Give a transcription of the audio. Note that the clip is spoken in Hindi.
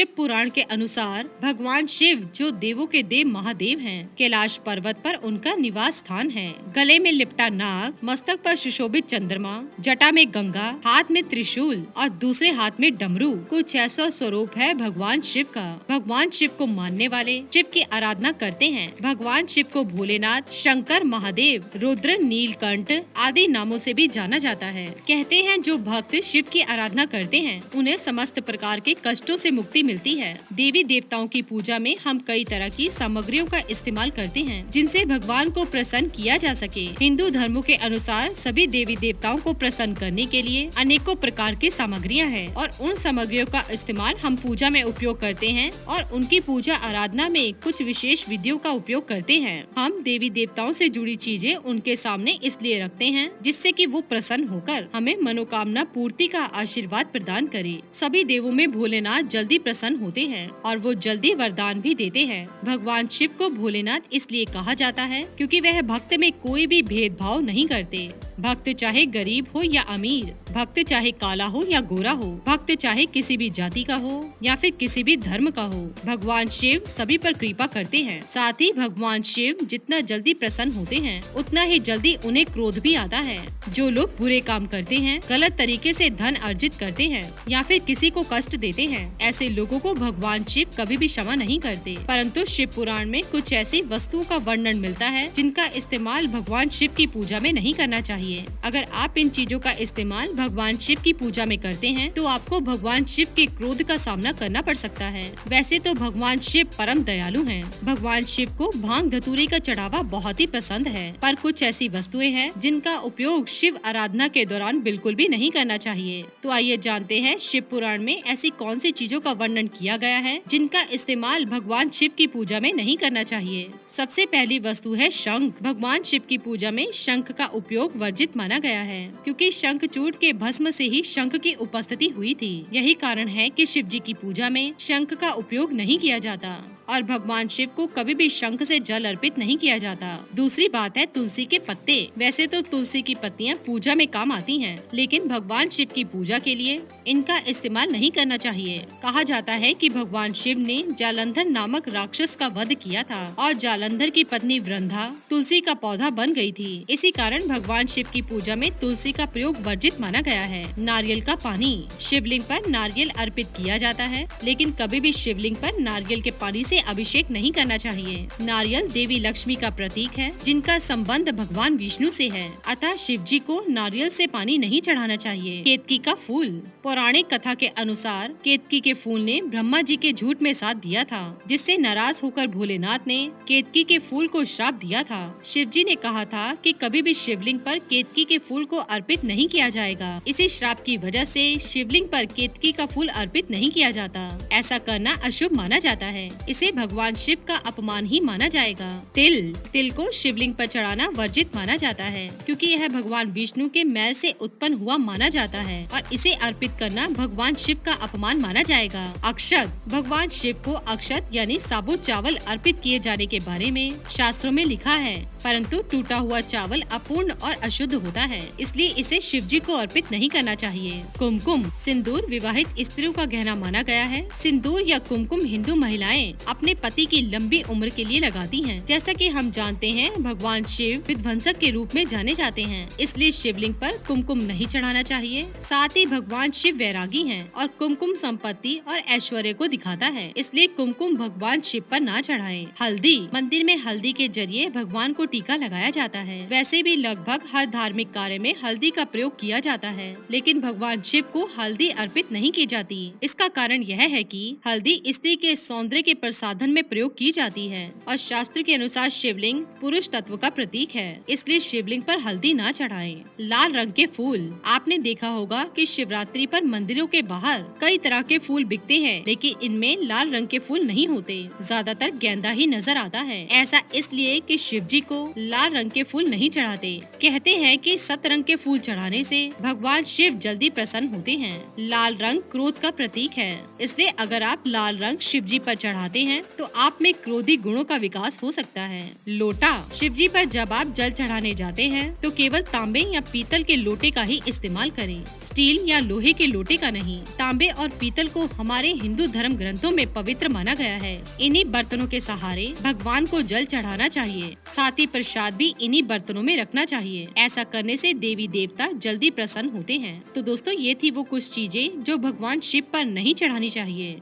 शिव पुराण के अनुसार भगवान शिव जो देवों के देव महादेव हैं, कैलाश पर्वत पर उनका निवास स्थान है। गले में लिपटा नाग, मस्तक पर सुशोभित चंद्रमा, जटा में गंगा, हाथ में त्रिशूल और दूसरे हाथ में डमरू, कुछ ऐसा स्वरूप है भगवान शिव का। भगवान शिव को मानने वाले शिव की आराधना करते हैं। भगवान शिव को भोलेनाथ, शंकर, महादेव, रुद्र, नीलकंठ आदि नामों से भी जाना जाता है। कहते हैं जो भक्त शिव की आराधना करते हैं उन्हें समस्त प्रकार के कष्टों से मुक्ति मिलती है। देवी देवताओं की पूजा में हम कई तरह की सामग्रियों का इस्तेमाल करते हैं जिनसे भगवान को प्रसन्न किया जा सके। हिंदू धर्मों के अनुसार सभी देवी देवताओं को प्रसन्न करने के लिए अनेकों प्रकार की सामग्रियां हैं और उन सामग्रियों का इस्तेमाल हम पूजा में उपयोग करते हैं और उनकी पूजा आराधना में कुछ विशेष विधियों का उपयोग करते हैं। हम देवी देवताओं से जुड़ी चीजें उनके सामने इसलिए रखते हैं जिससे कि वो प्रसन्न होकर हमें मनोकामना पूर्ति का आशीर्वाद प्रदान करे। सभी देवों में भोलेनाथ जल्दी प्रसन्न होते हैं और वो जल्दी वरदान भी देते हैं। भगवान शिव को भोलेनाथ इसलिए कहा जाता है क्योंकि वह भक्त में कोई भी भेदभाव नहीं करते। भक्त चाहे गरीब हो या अमीर, भक्त चाहे काला हो या गोरा हो, भक्त चाहे किसी भी जाति का हो या फिर किसी भी धर्म का हो, भगवान शिव सभी पर कृपा करते हैं। साथ ही भगवान शिव जितना जल्दी प्रसन्न होते हैं उतना ही जल्दी उन्हें क्रोध भी आता है। जो लोग बुरे काम करते हैं, गलत तरीके से धन अर्जित करते हैं या फिर किसी को कष्ट देते हैं, ऐसे लोगों को भगवान शिव कभी भी क्षमा नहीं करते। परंतु शिव पुराण में कुछ ऐसी वस्तुओं का वर्णन मिलता है जिनका इस्तेमाल भगवान शिव की पूजा में नहीं करना चाहिए। अगर आप इन चीजों का इस्तेमाल भगवान शिव की पूजा में करते हैं तो आपको भगवान शिव के क्रोध का सामना करना पड़ सकता है। वैसे तो भगवान शिव परम दयालु हैं। भगवान शिव को भांग धतूरे का चढ़ावा बहुत ही पसंद है, पर कुछ ऐसी वस्तुएं हैं जिनका उपयोग शिव आराधना के दौरान बिल्कुल भी नहीं करना चाहिए। तो आइए जानते हैं शिव पुराण में ऐसी कौन सी चीजों का वर्णन किया गया है जिनका इस्तेमाल भगवान शिव की पूजा में नहीं करना चाहिए। सबसे पहली वस्तु है शंख। भगवान शिव की पूजा में शंख का उपयोग वर्जित माना गया है क्योंकि शंखचूड़ के भस्म से ही शंख की उपस्थिति हुई थी। यही कारण है कि शिव जी की पूजा में शंख का उपयोग नहीं किया जाता और भगवान शिव को कभी भी शंख से जल अर्पित नहीं किया जाता। दूसरी बात है तुलसी के पत्ते। वैसे तो तुलसी की पत्तियां पूजा में काम आती हैं, लेकिन भगवान शिव की पूजा के लिए इनका इस्तेमाल नहीं करना चाहिए। कहा जाता है कि भगवान शिव ने जालंधर नामक राक्षस का वध किया था और जालंधर की पत्नी वृंदा तुलसी का पौधा बन गई थी। इसी कारण भगवान शिव की पूजा में तुलसी का प्रयोग वर्जित माना गया है। नारियल का पानी। शिवलिंग पर नारियल अर्पित किया जाता है, लेकिन कभी भी शिवलिंग पर नारियल के पानी से अभिषेक नहीं करना चाहिए। नारियल देवी लक्ष्मी का प्रतीक है जिनका संबंध भगवान विष्णु से है, अतः शिव जी को नारियल से पानी नहीं चढ़ाना चाहिए। केतकी का फूल। पौराणिक कथा के अनुसार केतकी के फूल ने ब्रह्मा जी के झूठ में साथ दिया था, जिससे नाराज होकर भोलेनाथ ने केतकी के फूल को श्राप दिया था। शिव जी ने कहा था कि कभी भी शिवलिंग पर केतकी के फूल को अर्पित नहीं किया जाएगा। इसी श्राप की वजह से शिवलिंग पर केतकी का फूल अर्पित नहीं किया जाता। ऐसा करना अशुभ माना जाता है। इसे भगवान शिव का अपमान ही माना जाएगा। तिल को शिवलिंग पर चढ़ाना वर्जित माना जाता है क्योंकि यह भगवान विष्णु के मैल से उत्पन्न हुआ माना जाता है और इसे अर्पित करना भगवान शिव का अपमान माना जाएगा। अक्षत। भगवान शिव को अक्षत यानी साबुत चावल अर्पित किए जाने के बारे में शास्त्रों में लिखा है, परंतु टूटा हुआ चावल अपूर्ण और अशुद्ध होता है, इसलिए इसे शिव जी को अर्पित नहीं करना चाहिए। कुमकुम। सिंदूर विवाहित स्त्रियों का गहना माना गया है। सिंदूर या कुमकुम हिंदू महिलाएं अपने पति की लंबी उम्र के लिए लगाती हैं। जैसा कि हम जानते हैं भगवान शिव विध्वंसक के रूप में जाने जाते हैं, इसलिए शिवलिंग पर कुमकुम नहीं चढ़ाना चाहिए। साथ ही भगवान शिव वैरागी हैं और कुमकुम संपत्ति और ऐश्वर्य को दिखाता है, इसलिए कुमकुम भगवान शिव पर ना चढ़ाएं। हल्दी। मंदिर में हल्दी के जरिए भगवान को टीका लगाया जाता है। वैसे भी लगभग हर धार्मिक कार्य में हल्दी का प्रयोग किया जाता है, लेकिन भगवान शिव को हल्दी अर्पित नहीं की जाती। इसका कारण यह है कि हल्दी स्त्री के सौंदर्य के प्रसाधन में प्रयोग की जाती है और शास्त्र के अनुसार शिवलिंग पुरुष तत्व का प्रतीक है, इसलिए शिवलिंग पर हल्दी ना चढ़ाएं। लाल रंग के फूल। आपने देखा होगा कि शिवरात्रि पर मंदिरों के बाहर कई तरह के फूल बिकते हैं, लेकिन इनमें लाल रंग के फूल नहीं होते, ज्यादातर गेंदा ही नजर आता है। ऐसा इसलिए कि शिव जी को लाल रंग के फूल नहीं चढ़ाते। कहते हैं कि सतरंग के फूल चढ़ाने से भगवान शिव जल्दी प्रसन्न होते हैं। लाल रंग क्रोध का प्रतीक है, इसलिए अगर आप लाल रंग शिव जी पर चढ़ाते हैं तो आप में क्रोधी गुणों का विकास हो सकता है। लोटा, शिव जी पर जब आप जल चढ़ाने जाते हैं तो केवल तांबे या पीतल के लोटे का ही इस्तेमाल करें, स्टील या लोहे के लोटे का नहीं। तांबे और पीतल को हमारे हिंदू धर्म ग्रंथों में पवित्र माना गया है। इन्हीं बर्तनों के सहारे भगवान को जल चढ़ाना चाहिए। साथ ही प्रसाद भी इन्हीं बर्तनों में रखना चाहिए। ऐसा करने से देवी देवता जल्दी प्रसन्न होते हैं। तो दोस्तों, ये थी वो कुछ चीजें जो भगवान शिव पर नहीं चढ़ानी चाहिए।